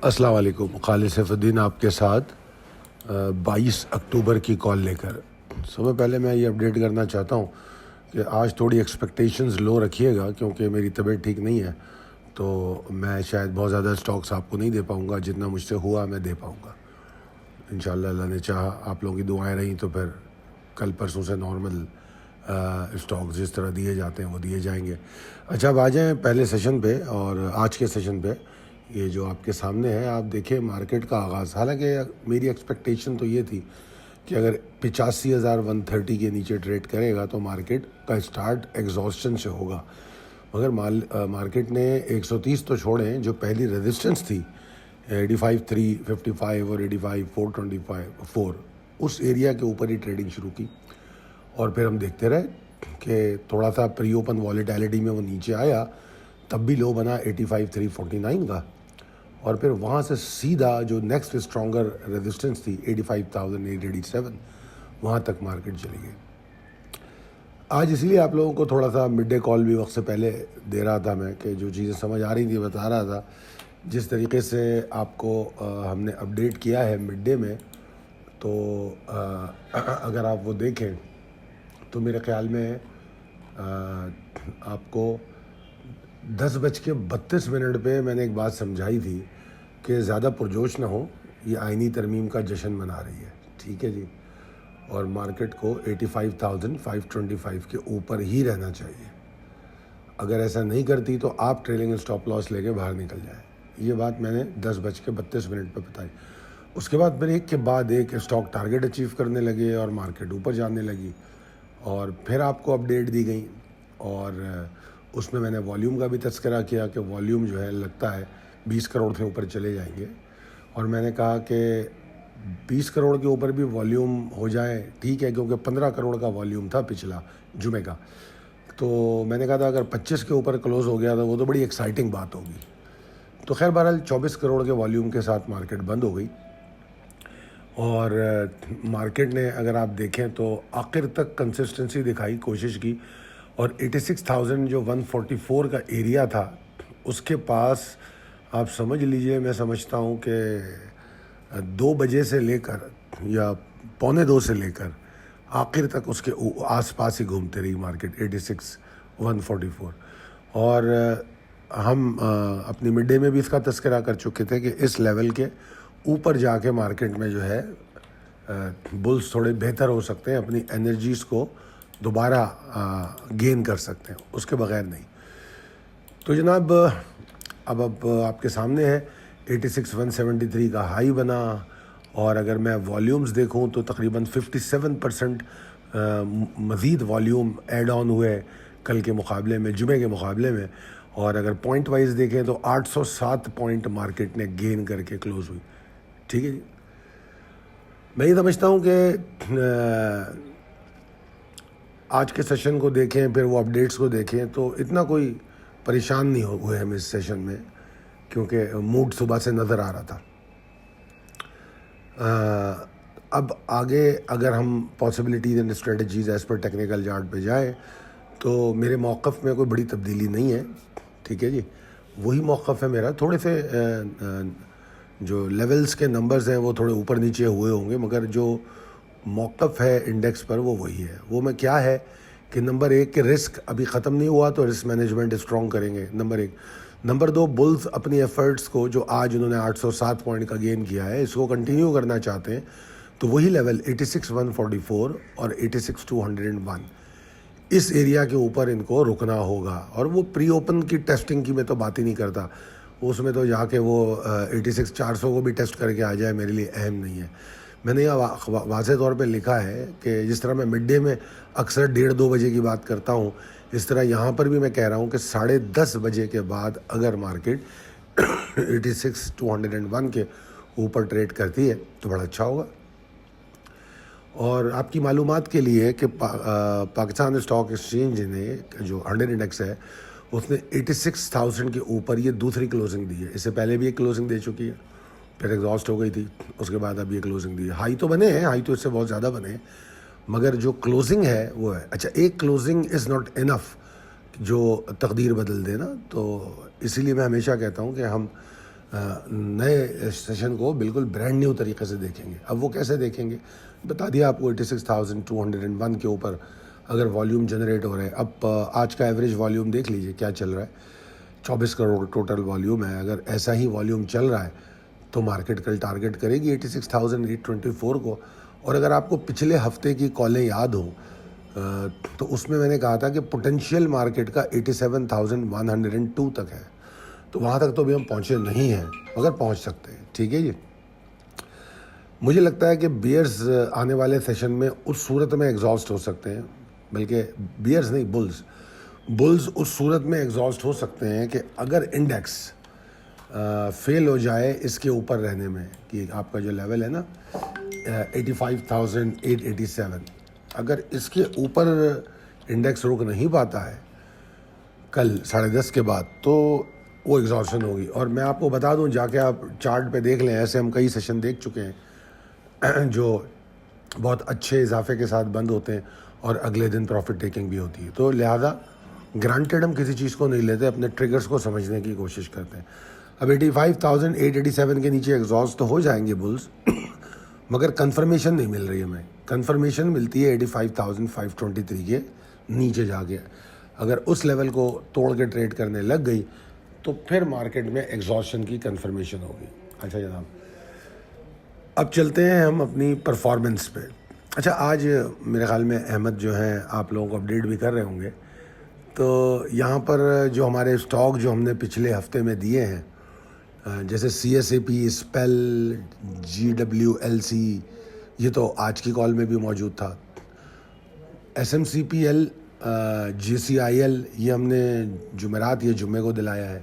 السلام علیکم. خالد سیف الدین آپ کے ساتھ 22 اکتوبر کی کال لے کر. سب سے پہلے میں یہ اپڈیٹ کرنا چاہتا ہوں کہ آج تھوڑی ایکسپیکٹیشنز لو رکھیے گا کیونکہ میری طبیعت ٹھیک نہیں ہے، تو میں شاید بہت زیادہ سٹاکس آپ کو نہیں دے پاؤں گا. جتنا مجھ سے ہوا میں دے پاؤں گا انشاءاللہ. اللہ نے چاہا آپ لوگوں کی دعائیں رہیں تو پھر کل پرسوں سے نارمل اسٹاکس جس طرح دیے جاتے ہیں وہ دیے جائیں گے. اچھا اب آ جائیں پہلے سیشن پہ. اور آج کے سیشن پہ یہ جو آپ کے سامنے ہے، آپ دیکھیں مارکیٹ کا آغاز. حالانکہ میری ایکسپیکٹیشن تو یہ تھی کہ اگر 85,130 کے نیچے ٹریڈ کرے گا تو مارکیٹ کا اسٹارٹ ایگزاسشن سے ہوگا، مگر مارکیٹ نے 130 تو چھوڑیں. جو پہلی ریزسٹنس تھی 85,355 اور 85,425 اس ایریا کے اوپر ہی ٹریڈنگ شروع کی، اور پھر ہم دیکھتے رہے کہ تھوڑا سا پری اوپن والیٹیلٹی میں وہ نیچے آیا، تب بھی لو بنا 85,349 کا، اور پھر وہاں سے سیدھا جو نیکسٹ اسٹرانگر ریزسٹنس تھی 85,887 وہاں تک مارکیٹ چلی گئی. آج اس لیے آپ لوگوں کو تھوڑا سا مڈ ڈے کال بھی وقت سے پہلے دے رہا تھا میں، کہ جو چیزیں سمجھ آ رہی تھی بتا رہا تھا. جس طریقے سے آپ کو ہم نے اپڈیٹ کیا ہے مڈ ڈے میں، تو اگر آپ وہ دیکھیں تو میرے خیال میں آپ کو 10:32 پہ میں نے ایک بات سمجھائی تھی کہ زیادہ پرجوش نہ ہو، یہ آئینی ترمیم کا جشن منا رہی ہے، ٹھیک ہے جی، اور مارکیٹ کو 85,525 کے اوپر ہی رہنا چاہیے. اگر ایسا نہیں کرتی تو آپ ٹریلنگ اسٹاپ لاس لے کے باہر نکل جائیں. یہ بات میں نے 10:32 پہ بتائی. اس کے بعد پھر ایک کے بعد ایک اسٹاک ٹارگیٹ اچیو کرنے لگے اور مارکیٹ اوپر جانے لگی، اور پھر آپ کو اپڈیٹ دی گئی. اور اس میں نے والیوم کا بھی تذکرہ کیا کہ والیوم جو ہے لگتا ہے 20 کروڑ سے اوپر چلے جائیں گے، اور میں نے کہا کہ 20 کروڑ کے اوپر بھی والیوم ہو جائے ٹھیک ہے، کیونکہ 15 کروڑ کا والیوم تھا پچھلا جمعے کا. تو میں نے کہا تھا اگر 25 کے اوپر کلوز ہو گیا تو وہ تو بڑی ایکسائٹنگ بات ہوگی. تو خیر بہرحال 24 کروڑ کے والیوم کے ساتھ مارکیٹ بند ہو گئی، اور مارکیٹ نے اگر آپ دیکھیں تو آخر تک کنسسٹنسی دکھائی، کوشش کی، اور 86,000 جو 144 کا ایریا تھا اس کے پاس آپ سمجھ لیجئے، میں سمجھتا ہوں کہ 2 بجے سے لے کر یا 1:45 سے لے کر آخر تک اس کے آس پاس ہی گھومتے رہی مارکیٹ 86,144. اور ہم اپنی مڈ ڈے میں بھی اس کا تذکرہ کر چکے تھے کہ اس لیول کے اوپر جا کے مارکیٹ میں جو ہے بلز تھوڑے بہتر ہو سکتے ہیں، اپنی انرجیز کو دوبارہ گین کر سکتے ہیں، اس کے بغیر نہیں. تو جناب اب آپ کے سامنے ہے 86,173 کا ہائی بنا، اور اگر میں والیومز دیکھوں تو تقریباً 57% مزید والیوم ایڈ آن ہوئے کل کے مقابلے میں، جمعے کے مقابلے میں. اور اگر پوائنٹ وائز دیکھیں تو 807 پوائنٹ مارکیٹ نے گین کر کے کلوز ہوئی، ٹھیک ہے جی. میں یہ سمجھتا ہوں کہ آج کے سیشن کو دیکھیں، پھر وہ اپڈیٹس کو دیکھیں، تو اتنا کوئی پریشان نہیں ہوئے ہم اس سیشن میں، کیونکہ موڈ صبح سے نظر آ رہا تھا. اب آگے اگر ہم possibilities and strategies as per technical chart پہ جائیں تو میرے موقف میں کوئی بڑی تبدیلی نہیں ہے، ٹھیک ہے جی. وہی موقف ہے میرا. تھوڑے سے جو لیولز کے نمبرز ہیں وہ تھوڑے اوپر نیچے ہوئے ہوں گے، مگر جو موقف ہے انڈیکس پر وہ وہی ہے. وہ میں کیا ہے کہ نمبر 1 کہ رسک ابھی ختم نہیں ہوا تو رسک مینجمنٹ اسٹرانگ کریں گے، نمبر 1. نمبر 2 بلز اپنی ایفرٹس کو جو آج انہوں نے 807 پوائنٹ کا گین کیا ہے اس کو کنٹینیو کرنا چاہتے ہیں، تو وہی لیول 86,144 اور 86,201 اس ایریا کے اوپر ان کو رکنا ہوگا. اور وہ پری اوپن کی ٹیسٹنگ کی میں تو بات ہی نہیں کرتا، اس میں تو جا کے وہ 86,400 کو بھی ٹیسٹ کر کے آ جائے میرے لیے اہم نہیں ہے. میں نے یہ واضح طور پہ لکھا ہے کہ جس طرح میں مڈ ڈے میں اکثر 1:30-2 بجے کی بات کرتا ہوں، اس طرح یہاں پر بھی میں کہہ رہا ہوں کہ 10:30 بجے کے بعد اگر مارکیٹ 86,201 کے اوپر ٹریڈ کرتی ہے تو بڑا اچھا ہوگا. اور آپ کی معلومات کے لیے کہ پاکستان اسٹاک ایکسچینج نے جو 100 انڈیکس ہے اس نے 86,000 کے اوپر یہ دوسری کلوزنگ دی ہے. اس سے پہلے بھی ایک کلوزنگ دے چکی ہے، پھر ایگزاسٹ ہو گئی تھی، اس کے بعد اب یہ کلوزنگ دی ہے. ہائی تو بنے ہیں، ہائی تو اس سے بہت زیادہ بنے ہیں، مگر جو کلوزنگ ہے وہ ہے. اچھا، ایک کلوزنگ از ناٹ انف جو تقدیر بدل دے نا. تو اسی لیے میں ہمیشہ کہتا ہوں کہ ہم نئے سیشن کو بالکل برانڈ نیو طریقے سے دیکھیں گے. اب وہ کیسے دیکھیں گے؟ بتا دیا آپ کو 86,201 کے اوپر اگر والیوم جنریٹ ہو رہے ہیں. اب آج کا ایوریج والیوم دیکھ لیجئے کیا چل رہا ہے. 24 کروڑ ٹوٹل والیوم ہے. اگر ایسا ہی والیوم چل رہا ہے تو مارکیٹ کل ٹارگٹ کرے گی 86,824 کو. اور اگر آپ کو پچھلے ہفتے کی کالیں یاد ہوں تو اس میں میں نے کہا تھا کہ پوٹینشیل مارکیٹ کا 87,102 تک ہے. تو وہاں تک تو ابھی ہم پہنچے نہیں ہیں مگر پہنچ سکتے ہیں. ٹھیک ہے جی. مجھے لگتا ہے کہ بیئرز آنے والے سیشن میں اس صورت میں ایگزاسٹ ہو سکتے ہیں, بلکہ بیئرز نہیں, بلز اس صورت میں ایگزاسٹ ہو سکتے ہیں کہ اگر انڈیکس فیل ہو جائے اس کے اوپر رہنے میں, کہ آپ کا جو لیول ہے نا 85,887, اگر اس کے اوپر انڈیکس رک نہیں پاتا ہے کل 10:30 کے بعد تو وہ ایگزاسشن ہوگی. اور میں آپ کو بتا دوں, جا کے آپ چارٹ پہ دیکھ لیں, ایسے ہم کئی سیشن دیکھ چکے ہیں جو بہت اچھے اضافے کے ساتھ بند ہوتے ہیں اور اگلے دن پروفٹ ٹیکنگ بھی ہوتی ہے. تو لہذا گرانٹیڈ ہم کسی چیز کو نہیں لیتے, اپنے ٹریگرز کو سمجھنے کی کوشش کرتے ہیں. اب 85,887 کے نیچے ایگزاسٹ تو ہو جائیں گے بلز, مگر کنفرمیشن نہیں مل رہی ہے. ہمیں کنفرمیشن ملتی ہے 85,523 کے نیچے جا کے. اگر اس لیول کو توڑ کے ٹریڈ کرنے لگ گئی تو پھر مارکیٹ میں ایگزاسشن کی کنفرمیشن ہوگی. اچھا جناب, اب چلتے ہیں ہم اپنی پرفارمنس پہ. اچھا, آج میرے خیال میں احمد جو ہیں آپ لوگوں کو اپڈیٹ بھی کر رہے ہوں گے. تو یہاں پر جو ہمارے اسٹاک جو ہم نے پچھلے ہفتے میں دیے ہیں, جیسے CSAP, اسپیل, GWLC, یہ تو آج کی کال میں بھی موجود تھا. SMCPL, GCIL, یہ ہم نے جمعرات یہ جمعے کو دلایا ہے.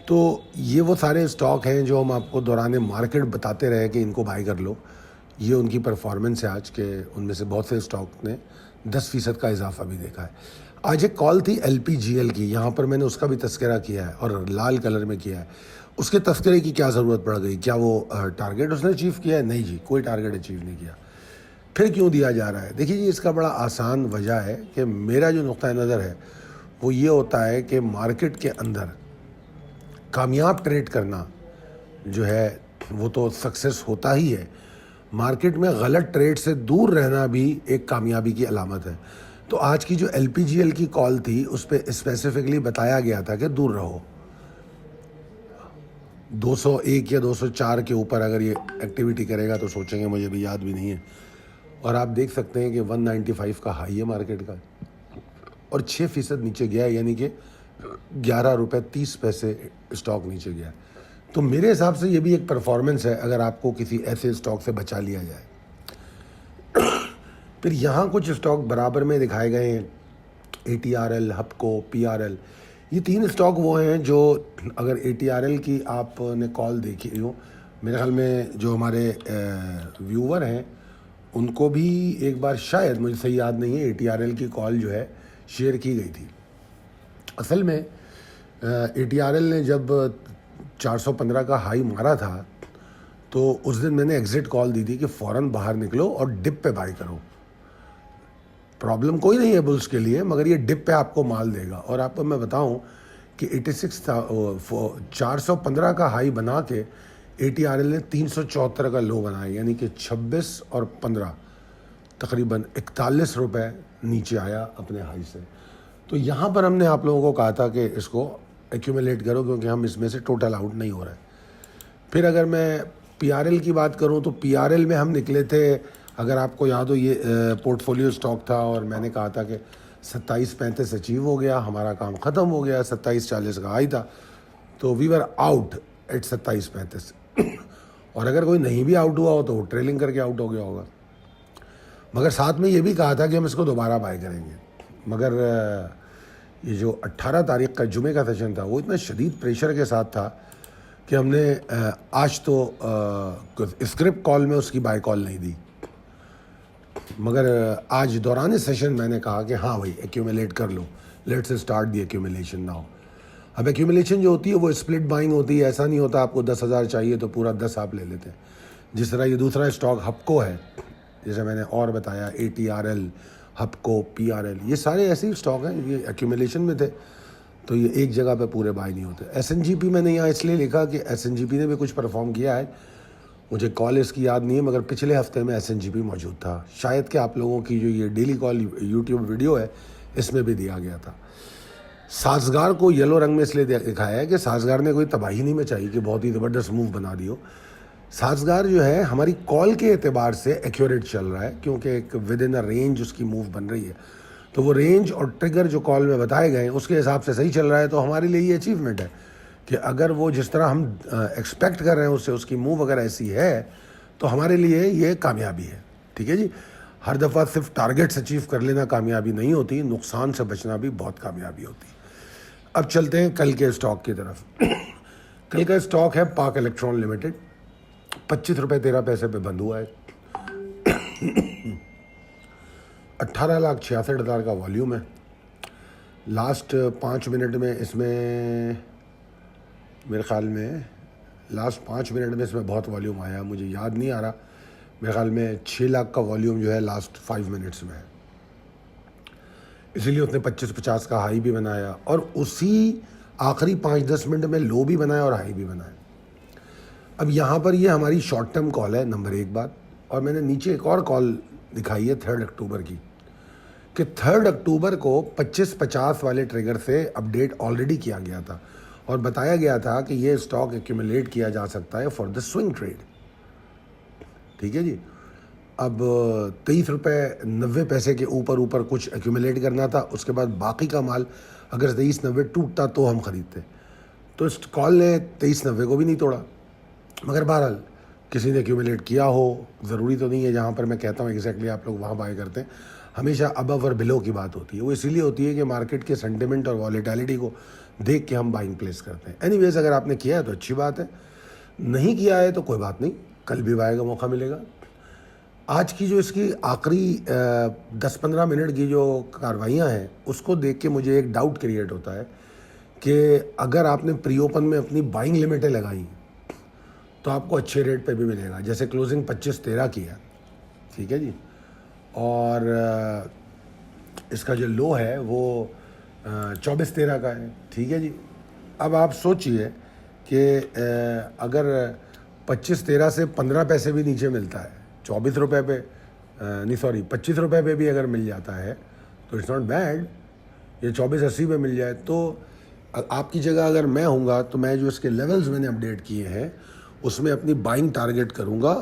تو یہ وہ سارے اسٹاک ہیں جو ہم آپ کو دوران مارکیٹ بتاتے رہے کہ ان کو بائی کر لو. یہ ان کی پرفارمنس ہے آج کے. ان میں سے بہت سے اسٹاک نے 10% کا اضافہ بھی دیکھا ہے. آج ایک کال تھی LPGL کی, یہاں پر میں نے اس کا بھی تذکرہ کیا ہے اور لال کلر میں کیا ہے. اس کے تذکرے کی کیا ضرورت پڑ گئی؟ کیا وہ ٹارگیٹ اس نے اچیو کیا ہے؟ نہیں جی, کوئی ٹارگیٹ اچیو نہیں کیا. پھر کیوں دیا جا رہا ہے؟ دیکھیے جی, اس کا بڑا آسان وجہ ہے کہ میرا جو نقطہ نظر ہے وہ یہ ہوتا ہے کہ مارکیٹ کے اندر کامیاب ٹریڈ کرنا جو ہے وہ تو سکسیس ہوتا ہی ہے. مارکیٹ میں غلط ٹریڈ سے دور رہنا بھی ایک کامیابی کی علامت ہے. تو آج کی جو LPGL کی کال تھی اس پہ اسپیسیفکلی بتایا گیا تھا کہ دور رہو. 201 یا 204 کے اوپر اگر یہ ایکٹیویٹی کرے گا تو سوچیں گے, مجھے بھی یاد بھی نہیں ہے. اور آپ دیکھ سکتے ہیں کہ 195 کا ہائی ہے مارکیٹ کا اور 6% نیچے گیا ہے, یعنی کہ 11 روپے 30 پیسے اسٹاک نیچے گیا. تو میرے حساب سے یہ بھی ایک پرفارمنس ہے اگر آپ کو کسی ایسے اسٹاک سے بچا لیا جائے. پھر یہاں کچھ اسٹاک برابر میں دکھائے گئے ہیں, ATRL, HUPCO, PRL. یہ 3 اسٹاک وہ ہیں جو اگر ATRL کی آپ نے کال دیکھی ہو, میرے خیال میں جو ہمارے ویور ہیں ان کو بھی ایک بار شاید, مجھے صحیح یاد نہیں ہے, ATRL کی کال جو ہے شیئر کی گئی تھی. اصل میں ATRL نے جب 415 کا ہائی مارا تھا تو اس دن میں نے ایگزٹ کال دی تھی کہ فوراً باہر نکلو اور ڈپ پہ بائی کرو. پرابلم کوئی نہیں ہے بلز کے لیے, مگر یہ ڈپ پہ آپ کو مال دے گا. اور آپ کو میں بتاؤں کہ 415 کا ہائی بنا کے ATRL نے 374 کا لو بنایا, یعنی کہ 26 اور 15 تقریباً 41 روپے نیچے آیا اپنے ہائی سے. تو یہاں پر ہم نے آپ لوگوں کو کہا تھا کہ اس کو ایکیومولیٹ کرو کیونکہ ہم اس میں سے ٹوٹل آؤٹ نہیں ہو رہے. پھر اگر میں PRL کی بات کروں تو PRL میں ہم نکلے تھے, اگر آپ کو یاد ہو, یہ پورٹ فولیو اسٹاک تھا اور میں نے کہا تھا کہ 27.35 اچیو ہو گیا, ہمارا کام ختم ہو گیا. 27.40 کا ہائی تھا تو وی ور آؤٹ ایٹ 27.35. اور اگر کوئی نہیں بھی آؤٹ ہوا ہو تو وہ ٹریلنگ کر کے آؤٹ ہو گیا ہوگا. مگر ساتھ میں یہ بھی کہا تھا کہ ہم اس کو دوبارہ بائی کریں گے. مگر یہ جو 18 تاریخ کا جمعے کا سیشن تھا وہ اتنا شدید پریشر کے ساتھ تھا کہ ہم نے آج تو اسکرپٹ کال میں اس کی بائی کال نہیں دی, مگر آج دوران سیشن میں نے کہا کہ ہاں بھائی ایکیومولیٹ کر لو, let's start the accumulation now. اب ایکیومولیشن جو ہوتی ہے وہ اسپلٹ بائنگ ہوتی ہے. ایسا نہیں ہوتا آپ کو 10,000 چاہیے تو پورا 10 آپ لے لیتے ہیں. جس طرح یہ دوسرا اسٹاک HUPCO ہے, جیسے میں نے اور بتایا, ATRL, HUPCO, PRL, یہ سارے ایسے ہی اسٹاک ہیں, یہ ایکیومولیشن میں تھے. تو یہ ایک جگہ پہ پورے بائی نہیں ہوتے. ایس این جی پی میں نے یہاں اس لیے لکھا کہ ایس این جی پی نے بھی کچھ پرفارم کیا ہے. مجھے کال اس کی یاد نہیں ہے مگر پچھلے ہفتے میں ایس این جی پی موجود تھا. شاید کہ آپ لوگوں کی جو یہ ڈیلی کال یوٹیوب ویڈیو ہے اس میں بھی دیا گیا تھا. سازگار کو یلو رنگ میں اس لیے دکھایا ہے کہ سازگار نے کوئی تباہی نہیں مچائی کہ بہت ہی زبردست موو بنا دی ہو. سازگار جو ہے ہماری کال کے اعتبار سے ایکیوریٹ چل رہا ہے کیونکہ ایک ود ان اے رینج اس کی موو بن رہی ہے. تو وہ رینج اور ٹریگر جو کال میں بتائے گئے ہیں اس کے حساب سے صحیح چل رہا ہے. تو ہمارے لیے یہ اچیومنٹ ہے کہ اگر وہ جس طرح ہم ایکسپیکٹ کر رہے ہیں اس سے اس کی موو اگر ایسی ہے تو ہمارے لیے یہ کامیابی ہے. ٹھیک ہے جی. ہر دفعہ صرف ٹارگیٹس اچیو کر لینا کامیابی نہیں ہوتی, نقصان سے بچنا بھی بہت کامیابی ہوتی. اب چلتے ہیں کل کے اسٹاک کی طرف. کل کا اسٹاک ہے پاک الیکٹرون لمیٹڈ. 25 روپے 13 پیسے پہ بند ہوا ہے. 18,66,000 کا والیوم ہے. لاسٹ 5 منٹ میں اس میں میرے خیال میں اس میں بہت والیوم آیا. مجھے یاد نہیں آ رہا. میرے خیال میں 6 لاکھ کا والیوم جو ہے لاسٹ 5 منٹس میں ہے. اسی لیے اس نے 25-50 کا ہائی بھی بنایا اور اسی آخری 5-10 منٹ میں لو بھی بنایا اور ہائی بھی بنایا. اب یہاں پر یہ ہماری شارٹ ٹرم کال ہے نمبر 1 بات. اور میں نے نیچے ایک اور کال دکھائی ہے 3 اکتوبر کی کہ 3 اکتوبر کو 25-50 والے ٹریگر سے اپڈیٹ آلریڈی کیا گیا تھا اور بتایا گیا تھا کہ یہ اسٹاک ایکیومولیٹ کیا جا سکتا ہے فار دا سوئنگ ٹریڈ. ٹھیک ہے جی. اب 23 روپے 90 پیسے کے اوپر کچھ ایکیومولیٹ کرنا تھا. اس کے بعد باقی کا مال اگر 23.90 ٹوٹتا تو ہم خریدتے. تو اس کال نے 23.90 کو بھی نہیں توڑا. مگر بہرحال کسی نے ایکیومولیٹ کیا ہو, ضروری تو نہیں ہے جہاں پر میں کہتا ہوں ایگزیکٹلی آپ لوگ وہاں بائی کرتے ہیں. ہمیشہ ابو اور بلو کی بات ہوتی ہے. وہ اسی لیے ہوتی ہے کہ مارکیٹ کے سینٹیمنٹ اور والیٹیلٹی کو دیکھ کے ہم بائنگ پلیس کرتے ہیں. اینی ویز اگر آپ نے کیا ہے تو اچھی بات ہے, نہیں کیا ہے تو کوئی بات نہیں, کل بھی بائی کا موقع ملے گا. آج کی جو اس کی آخری 10-15 منٹ کی جو کاروائیاں ہیں اس کو دیکھ کے مجھے ایک ڈاؤٹ کریٹ ہوتا ہے کہ اگر آپ نے پری اوپن میں اپنی بائنگ لمٹیں لگائیں تو آپ کو اچھے ریٹ پہ بھی ملے گا. جیسے کلوزنگ 25-13 کی ہے. ٹھیک ہے جی. اور اس کا جو لو ہے وہ 24-13 کا ہے. ٹھیک ہے جی. اب آپ سوچئے کہ اگر 25-13 سے 15 پیسے بھی نیچے ملتا ہے 24 روپے پہ 25 روپے پہ بھی اگر مل جاتا ہے تو اٹس ناٹ بیڈ. یہ 24.80 پہ مل جائے تو آپ کی جگہ اگر میں ہوں گا تو میں جو اس کے لیولز میں نے اپڈیٹ کیے ہیں اس میں اپنی بائنگ ٹارگیٹ کروں گا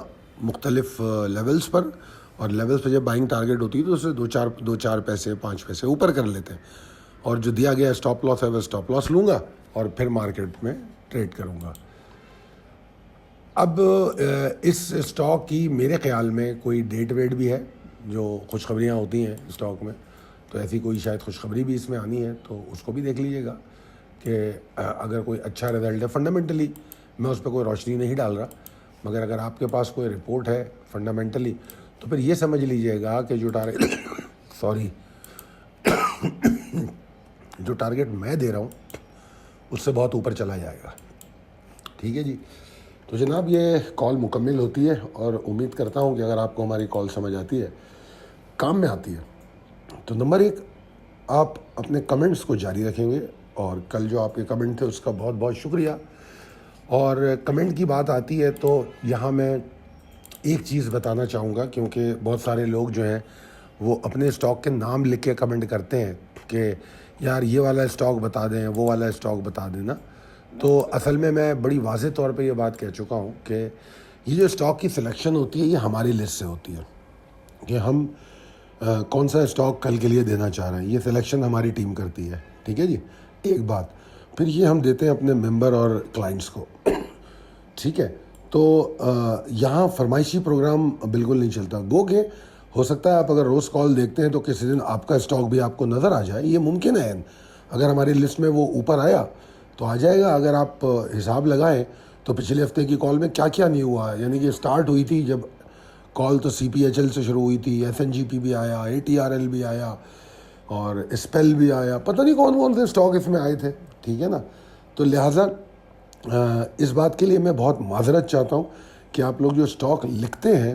مختلف لیولز پر. اور لیولز پہ جب بائنگ ٹارگیٹ ہوتی ہے تو اسے 2-4 پیسے 5 پیسے اوپر کر لیتے ہیں اور جو دیا گیا اسٹاپ لاس ہے وہ اسٹاپ لاس لوں گا اور پھر مارکیٹ میں ٹریڈ کروں گا. اب اس اسٹاک کی میرے خیال میں کوئی ڈیٹ ویٹ بھی ہے جو خوشخبریاں ہوتی ہیں اسٹاک میں, تو ایسی کوئی شاید خوشخبری بھی اس میں آنی ہے تو اس کو بھی دیکھ لیجیے گا کہ اگر کوئی اچھا رزلٹ ہے. فنڈامنٹلی میں اس پہ کوئی روشنی نہیں ڈال رہا, مگر اگر آپ کے پاس کوئی رپورٹ ہے فنڈامنٹلی تو پھر یہ سمجھ لیجیے گا کہ جو ٹارگیٹ میں دے رہا ہوں اس سے بہت اوپر چلا جائے گا. ٹھیک ہے جی. تو جناب یہ کال مکمل ہوتی ہے اور امید کرتا ہوں کہ اگر آپ کو ہماری کال سمجھ آتی ہے, کام میں آتی ہے, تو نمبر 1 آپ اپنے کمنٹس کو جاری رکھیں گے. اور کل جو آپ کے کمنٹ تھے اس کا بہت بہت شکریہ. اور کمنٹ کی بات آتی ہے تو یہاں میں ایک چیز بتانا چاہوں گا کیونکہ بہت سارے لوگ جو ہیں وہ اپنے اسٹاک کے نام لکھ کے کمنٹ کرتے ہیں کہ یار یہ والا اسٹاک بتا دیں, وہ والا اسٹاک بتا دینا. تو اصل میں بڑی واضح طور پہ یہ بات کہہ چکا ہوں کہ یہ جو اسٹاک کی سلیکشن ہوتی ہے یہ ہماری لسٹ سے ہوتی ہے کہ ہم کون سا اسٹاک کل کے لیے دینا چاہ رہے ہیں. یہ سلیکشن ہماری ٹیم کرتی ہے. ٹھیک ہے جی. ایک بات پھر یہ ہم دیتے ہیں اپنے ممبر اور کلائنٹس کو. ٹھیک ہے. تو یہاں فرمائشی پروگرام بالکل نہیں چلتا. گو کہ ہو سکتا ہے آپ اگر روز کال دیکھتے ہیں تو کسی دن آپ کا اسٹاک بھی آپ کو نظر آ جائے, یہ ممکن ہے. اگر ہماری لسٹ میں وہ اوپر آیا تو آ جائے گا. اگر آپ حساب لگائیں تو پچھلے ہفتے کی کال میں کیا کیا نہیں ہوا, یعنی کہ اسٹارٹ ہوئی تھی جب کال تو سی پی ایچ ایل سے شروع ہوئی تھی, ایف این جی پی بھی آیا, اے ٹی آر ایل بھی آیا اور اسپیل بھی آیا, پتہ نہیں کون کون سے اسٹاک اس میں آئے تھے. ٹھیک ہے نا. تو لہٰذا اس بات کے لیے میں بہت معذرت چاہتا ہوں کہ آپ لوگ جو اسٹاک لکھتے ہیں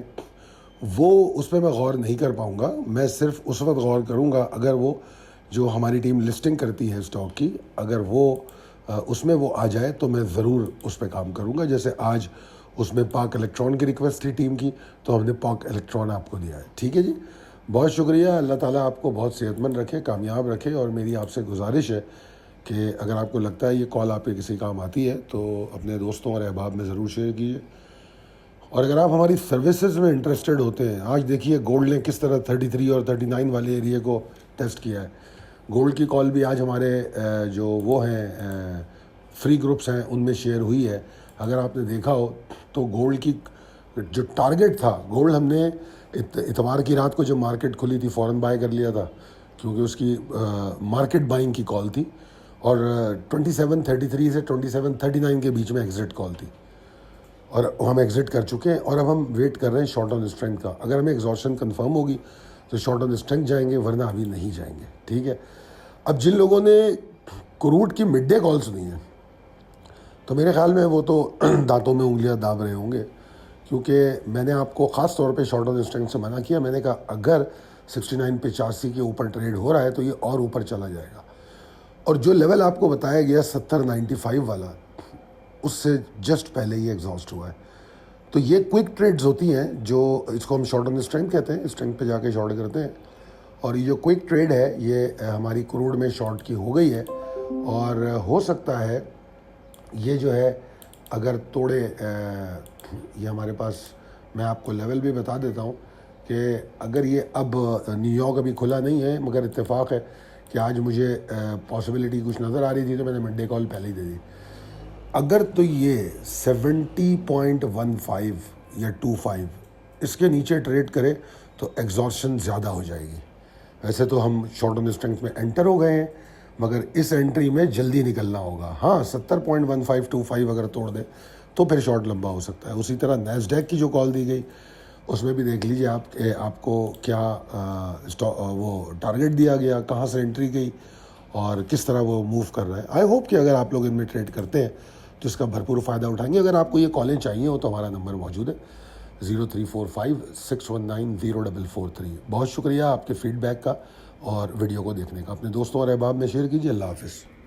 وہ اس پہ میں غور نہیں کر پاؤں گا. میں صرف اس وقت غور کروں گا اگر وہ جو ہماری ٹیم لسٹنگ کرتی ہے اسٹاک کی، اگر وہ اس میں وہ آ جائے تو میں ضرور اس پہ کام کروں گا. جیسے آج اس میں پاک الیکٹران کی ریکویسٹ تھی ٹیم کی، تو ہم نے پاک الیکٹران آپ کو دیا ہے. ٹھیک ہے جی، بہت شکریہ. اللہ تعالیٰ آپ کو بہت صحت مند رکھے، کامیاب رکھے. اور میری آپ سے گزارش ہے کہ اگر آپ کو لگتا ہے یہ کال آپ کے کسی کام آتی ہے تو اپنے دوستوں اور احباب میں ضرور شیئر کیجیے. اور اگر آپ ہماری سروسز میں انٹرسٹڈ ہوتے ہیں، آج دیکھیے گولڈ نے کس طرح 33 اور 39 والے ایریے کو ٹیسٹ کیا ہے. گولڈ کی کال بھی آج ہمارے جو وہ ہیں فری گروپس ہیں ان میں شیئر ہوئی ہے. اگر آپ نے دیکھا ہو تو گولڈ کی جو ٹارگٹ تھا، گولڈ ہم نے اتوار کی رات کو جب مارکیٹ کھلی تھی فوراً بائی کر لیا تھا، کیونکہ اس کی مارکیٹ بائنگ کی کال تھی. اور 2733 سے 2739 کے بیچ میں ایگزٹ کال تھی، اور ہم ایگزٹ کر چکے ہیں. اور اب ہم ویٹ کر رہے ہیں شارٹ آن اسٹرینتھ کا. اگر ہمیں ایگزاشن کنفرم ہوگی تو شارٹ آن اسٹرینتھ جائیں گے، ورنہ ابھی نہیں جائیں گے. ٹھیک ہے. اب جن لوگوں نے کروڈ کی مڈ ڈے کال سنی ہے تو میرے خیال میں وہ تو دانتوں میں انگلیاں داب رہے ہوں گے، کیونکہ میں نے آپ کو خاص طور پہ شارٹ آن اسٹرینتھ سے منع کیا. میں نے کہا اگر 6985 کے اوپر ٹریڈ ہو رہا ہے تو یہ اور اوپر چلا جائے گا. اور جو لیول آپ کو بتایا گیا 7095 والا، اس سے جسٹ پہلے ہی ایگزاسٹ ہوا ہے. تو یہ کوئک ٹریڈز ہوتی ہیں، جو اس کو ہم شارٹ آن اسٹرینتھ کہتے ہیں، اسٹرینتھ پہ جا کے شارٹ کرتے ہیں. اور یہ جو کوئک ٹریڈ ہے یہ ہماری کروڑ میں شارٹ کی ہو گئی ہے. اور ہو سکتا ہے یہ جو ہے اگر توڑے، یہ ہمارے پاس، میں آپ کو لیول بھی بتا دیتا ہوں کہ اگر یہ اب نیو یارک ابھی کھلا نہیں ہے، مگر اتفاق ہے کہ آج مجھے پاسبلٹی کچھ نظر آ رہی تھی تو میں نے مڈ ڈے کال پہلے ہی دے دی. اگر تو یہ 70.15 یا 25 اس کے نیچے ٹریڈ کرے تو ایگزاسشن زیادہ ہو جائے گی. ویسے تو ہم شارٹ آن اسٹرینتھ میں انٹر ہو گئے ہیں، مگر اس انٹری میں جلدی نکلنا ہوگا. ہاں 70.1525 اگر توڑ دے تو پھر شارٹ لمبا ہو سکتا ہے. اسی طرح نیسڈیک کی جو کال دی گئی اس میں بھی دیکھ لیجیے آپ کہ آپ کو کیا وہ ٹارگٹ دیا گیا، کہاں سے انٹری گئی اور کس طرح وہ موو کر رہا ہے. آئی ہوپ کہ اگر آپ لوگ ان میں ٹریڈ کرتے ہیں تو اس کا بھرپور فائدہ اٹھائیں گے. اگر آپ کو یہ کالیں چاہیے ہو تو ہمارا نمبر موجود ہے 0345619043. بہت شکریہ آپ کے فیڈ بیک کا اور ویڈیو کو دیکھنے کا. اپنے دوستوں اور احباب میں شیئر کیجیے. اللہ حافظ.